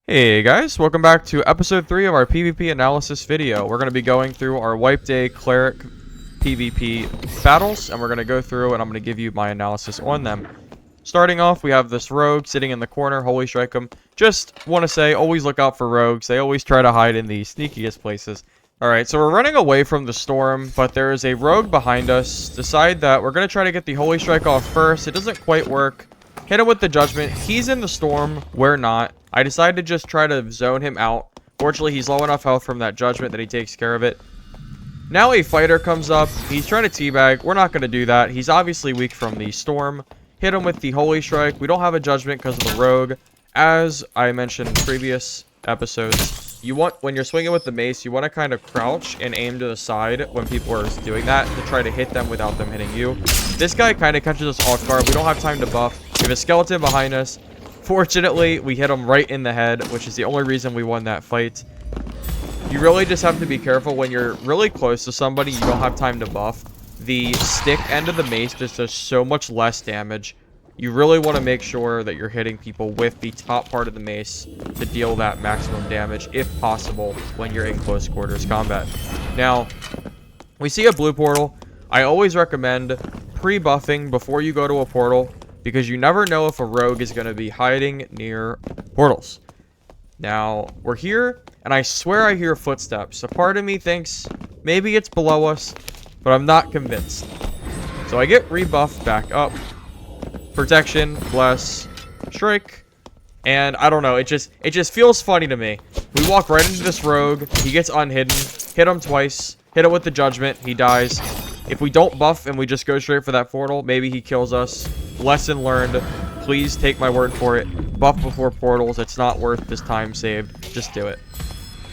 Hey guys, welcome back to episode 3 of our PvP analysis video. We're going to be going through our wipe day Cleric PvP battles, and we're going to go through and I'm going to give you my analysis on them. Starting off, we have this rogue sitting in the corner, holy strike him. Just want to say, always look out for rogues. They always try to hide in the sneakiest places. Alright, so we're running away from the storm, but there is a rogue behind us. Decide that we're going to try to get the holy strike off first. It doesn't quite work. Hit him with the judgment. He's in the storm. We're not. I decided to just try to zone him out. Fortunately, he's low enough health from that judgment that he takes care of it. Now a fighter comes up. He's trying to teabag. We're not going to do that. He's obviously weak from the storm. Hit him with the holy strike. We don't have a judgment because of the rogue. As I mentioned in previous episodes, when you're swinging with the mace, you want to kind of crouch and aim to the side when people are doing that to try to hit them without them hitting you. This guy kind of catches us off guard. We don't have time to buff. We have a skeleton behind us. Fortunately, we hit him right in the head, which is the only reason we won that fight. You really just have to be careful when you're really close to somebody. You don't have time to buff. The stick end of the mace just does so much less damage. You really want to make sure that you're hitting people with the top part of the mace to deal that maximum damage, if possible, when you're in close quarters combat. Now, we see a blue portal. I always recommend pre-buffing before you go to a portal, because you never know if a rogue is going to be hiding near portals. Now, we're here, and I swear I hear footsteps. A part of me thinks maybe it's below us, but I'm not convinced. So I get rebuffed back up. Protection, bless, strike, and I don't know. It just feels funny to me. We walk right into this rogue. He gets unhidden. Hit him twice. Hit him with the judgment. He dies. If we don't buff and we just go straight for that portal, maybe he kills us. Lesson learned. Please take my word for it. Buff before portals. It's not worth this time saved. Just do it.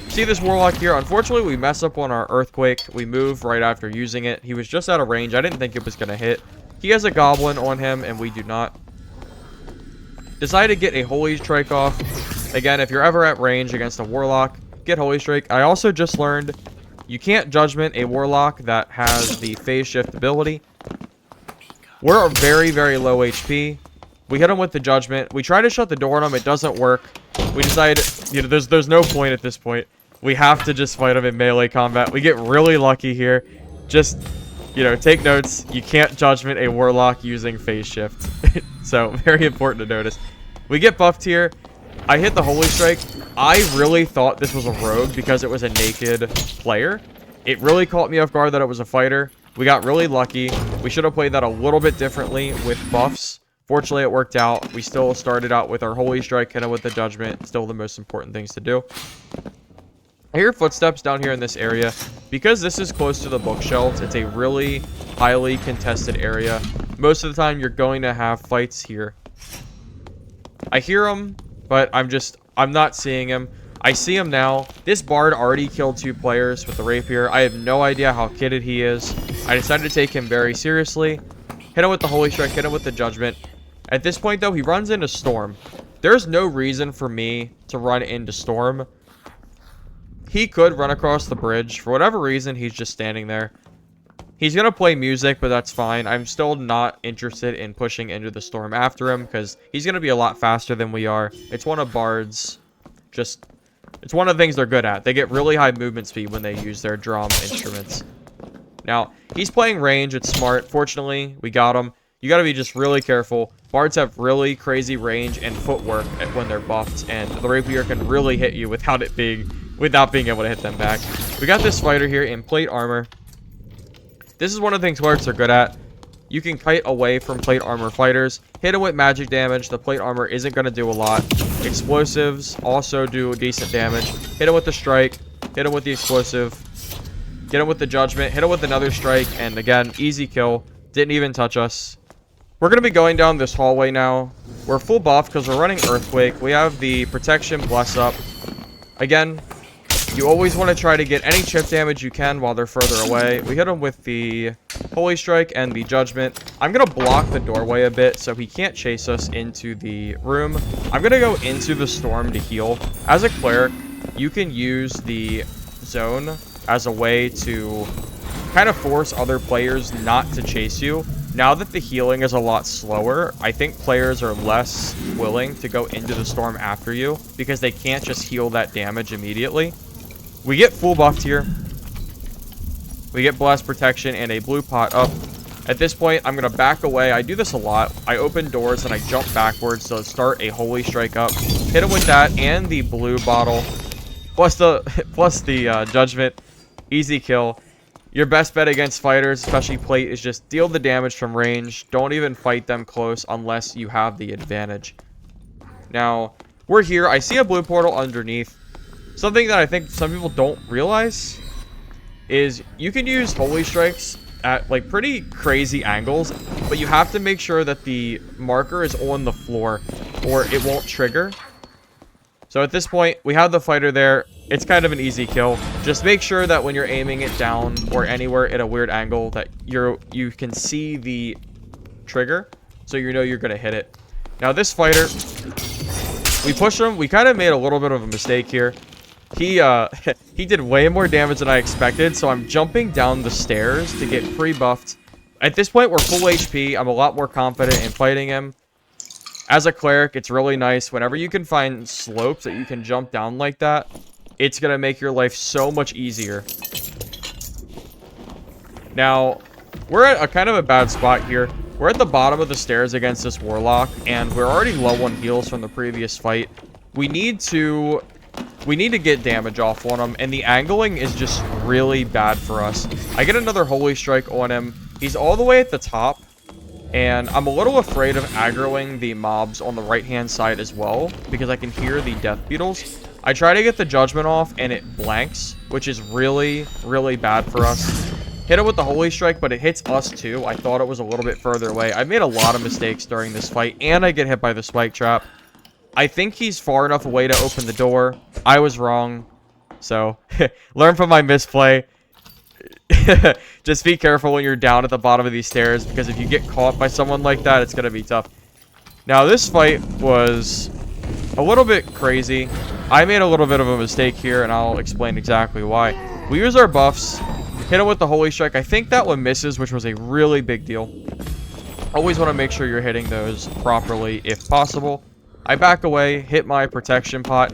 See this Warlock here? Unfortunately, we mess up on our Earthquake. We move right after using it. He was just out of range. I didn't think it was going to hit. He has a Goblin on him, and we do not. Decide to get a Holy Strike off. Again, if you're ever at range against a Warlock, get Holy Strike. I also just learned you can't Judgment a Warlock that has the Phase Shift ability. We're very, very low HP. We hit him with the Judgment. We try to shut the door on him. It doesn't work. We decided, you know, there's no point at this point. We have to just fight him in melee combat. We get really lucky here. Just, you know, take notes. You can't Judgment a Warlock using Phase Shift. So, very important to notice. We get buffed here. I hit the Holy Strike. I really thought this was a rogue because it was a naked player. It really caught me off guard that it was a fighter. We got really lucky. We should have played that a little bit differently with buffs. Fortunately, it worked out. We still started out with our Holy Strike, hit him with the Judgment. Still the most important things to do. I hear footsteps down here in this area. Because this is close to the bookshelves, it's a really highly contested area. Most of the time, you're going to have fights here. I hear him, but I'm not seeing him. I see him now. This Bard already killed 2 players with the Rapier. I have no idea how kitted he is. I decided to take him very seriously. Hit him with the Holy Strike, hit him with the Judgment. At this point, though, he runs into Storm. There's no reason for me to run into Storm. He could run across the bridge. For whatever reason, he's just standing there. He's going to play music, but that's fine. I'm still not interested in pushing into the storm after him, because he's going to be a lot faster than we are. It's one of Bard's it's one of the things they're good at. They get really high movement speed when they use their drum instruments. Now, he's playing range. It's smart. Fortunately, we got him. You got to be just really careful. Bards have really crazy range and footwork when they're buffed, and the Rapier can really hit you without being able to hit them back. We got this fighter here in plate armor. This is one of the things clerics are good at. You can kite away from plate armor fighters. Hit him with magic damage. The plate armor isn't going to do a lot. Explosives also do decent damage. Hit him with the strike. Hit him with the explosive. Get him with the judgment. Hit him with another strike. And again, easy kill. Didn't even touch us. We're going to be going down this hallway now. We're full buff because we're running Earthquake. We have the protection bless up. Again, you always want to try to get any chip damage you can while they're further away. We hit him with the Holy Strike and the Judgment. I'm going to block the doorway a bit so he can't chase us into the room. I'm going to go into the storm to heal. As a cleric, you can use the zone as a way to kind of force other players not to chase you. Now that the healing is a lot slower, I think players are less willing to go into the storm after you because they can't just heal that damage immediately. We get full buffed here. We get blast protection and a blue pot up. At this point, I'm going to back away. I do this a lot. I open doors and I jump backwards to start a Holy Strike up. Hit him with that and the blue bottle. Plus the Judgment. Easy kill. Your best bet against fighters, especially plate, is just deal the damage from range. Don't even fight them close unless you have the advantage. Now, we're here. I see a blue portal underneath. Something that I think some people don't realize is you can use Holy Strikes at like pretty crazy angles, but you have to make sure that the marker is on the floor or it won't trigger. So at this point, we have the fighter there. It's kind of an easy kill. Just make sure that when you're aiming it down or anywhere at a weird angle that you can see the trigger, so you know you're gonna hit it. Now this fighter, we push him. We kind of made a little bit of a mistake here. He did way more damage than I expected, so I'm jumping down the stairs to get pre-buffed. At this point, we're full HP. I'm a lot more confident in fighting him. As a cleric, it's really nice. Whenever you can find slopes that you can jump down like that, it's going to make your life so much easier. Now, we're at a kind of a bad spot here. We're at the bottom of the stairs against this Warlock, and we're already low on heals from the previous fight. We need to get damage off on him, and the angling is just really bad for us. I get another Holy Strike on him. He's all the way at the top, and I'm a little afraid of aggroing the mobs on the right-hand side as well, because I can hear the death beetles. I try to get the Judgment off, and it blanks, which is really, really bad for us. Hit it with the Holy Strike, but it hits us too. I thought it was a little bit further away. I made a lot of mistakes during this fight, and I get hit by the spike trap. I think he's far enough away to open the door. I was wrong. So, learn from my misplay. Just be careful when you're down at the bottom of these stairs, because if you get caught by someone like that, it's going to be tough. Now, this fight was a little bit crazy. I made a little bit of a mistake here, and I'll explain exactly why. We use our buffs, hit him with the Holy Strike. I think that one misses, which was a really big deal. Always want to make sure you're hitting those properly if possible. I back away, hit my protection pot.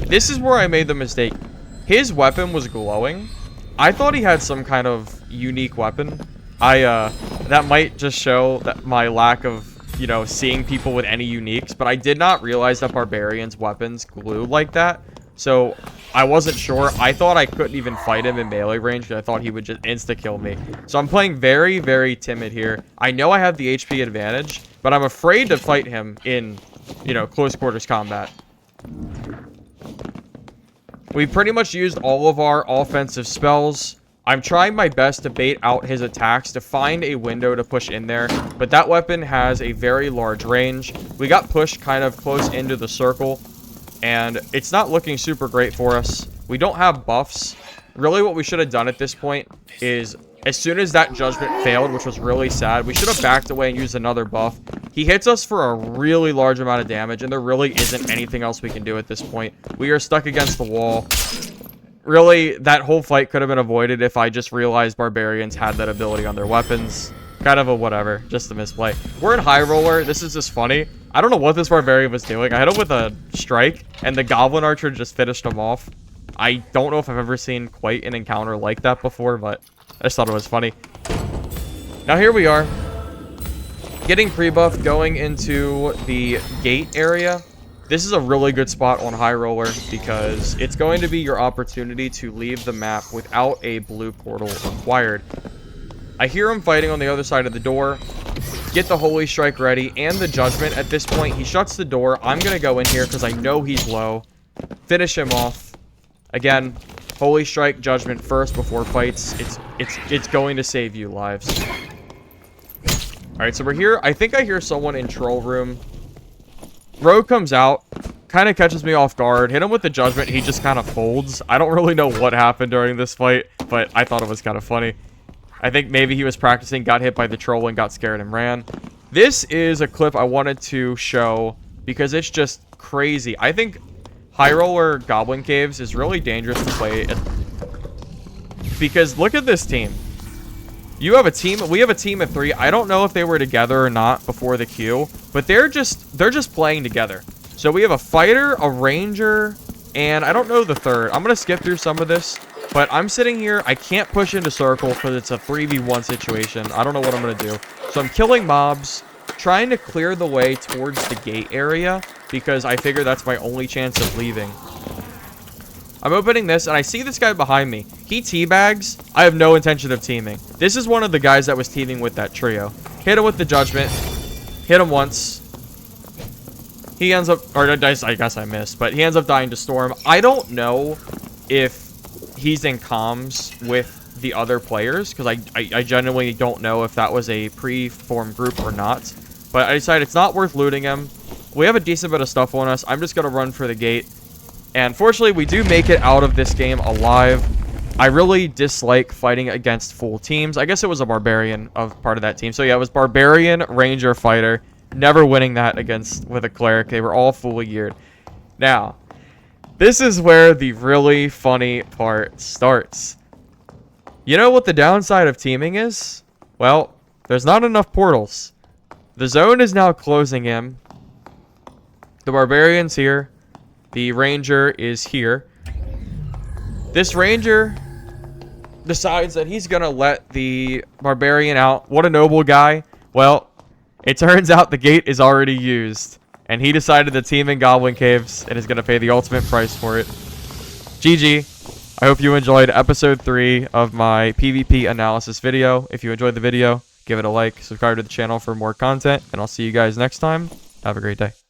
This is where I made the mistake. His weapon was glowing. I thought he had some kind of unique weapon. That might just show that my lack of, you know, seeing people with any uniques, but I did not realize that barbarians' weapons glue like that. So I wasn't sure. I thought I couldn't even fight him in melee range. I thought he would just insta-kill me. So I'm playing very, very timid here. I know I have the HP advantage, but I'm afraid to fight him in, you know, close quarters combat. We pretty much used all of our offensive spells. I'm trying my best to bait out his attacks to find a window to push in there, but that weapon has a very large range. We got pushed kind of close into the circle, and it's not looking super great for us. We don't have buffs. Really what we should have done at this point is, as soon as that Judgment failed, which was really sad, we should have backed away and used another buff. He hits us for a really large amount of damage, and there really isn't anything else we can do at this point. We are stuck against the wall. Really, that whole fight could have been avoided if I just realized barbarians had that ability on their weapons. Kind of a whatever, just a misplay. We're in High Roller. This is just funny. I don't know what this barbarian was doing. I hit him with a strike, and the Goblin Archer just finished him off. I don't know if I've ever seen quite an encounter like that before, but I just thought it was funny. Now here we are, getting pre-buff, going into the gate area. This is a really good spot on High Roller because it's going to be your opportunity to leave the map without a blue portal required. I hear him fighting on the other side of the door. Get the Holy Strike ready and the Judgment. At this point, he shuts the door. I'm going to go in here because I know he's low. Finish him off. Again, Holy Strike, Judgment first before fights. It's going to save you lives. Alright, so we're here. I think I hear someone in Troll Room. Rogue comes out, kind of catches me off guard. Hit him with the Judgment. He just kind of folds. I don't really know what happened during this fight, but I thought it was kind of funny. I think maybe he was practicing, got hit by the troll, and got scared and ran. This is a clip I wanted to show because it's just crazy. I think High Roller Goblin Caves is really dangerous to play because look at this team. You have a team. We have a team of 3. I don't know if they were together or not before the queue, but they're just playing together. So we have a fighter, a ranger, and I don't know the third. I'm gonna skip through some of this, but I'm sitting here. I can't push into circle because it's a 3v1 situation. I don't know what I'm gonna do. So I'm killing mobs, trying to clear the way towards the gate area because I figure that's my only chance of leaving. I'm opening this, and I see this guy behind me. He teabags. I have no intention of teaming. This is one of the guys that was teaming with that trio. Hit him with the judgment. Hit him once. He ends up, or I guess I missed, but he ends up dying to storm. I don't know if he's in comms with the other players, because I genuinely don't know if that was a pre-formed group or not. But I decided it's not worth looting him. We have a decent bit of stuff on us. I'm just going to run for the gate. And fortunately, we do make it out of this game alive. I really dislike fighting against full teams. I guess it was a barbarian of part of that team. So yeah, it was barbarian, ranger, fighter. Never winning that with a cleric. They were all fully geared. Now, this is where the really funny part starts. You know what the downside of teaming is? Well, there's not enough portals. The zone is now closing in. The barbarian's here. The ranger is here. This ranger decides that he's going to let the barbarian out. What a noble guy. Well, it turns out the gate is already used. And he decided to team in Goblin Caves and is going to pay the ultimate price for it. GG. I hope you enjoyed episode 3 of my PvP analysis video. If you enjoyed the video, give it a like, subscribe to the channel for more content, and I'll see you guys next time. Have a great day.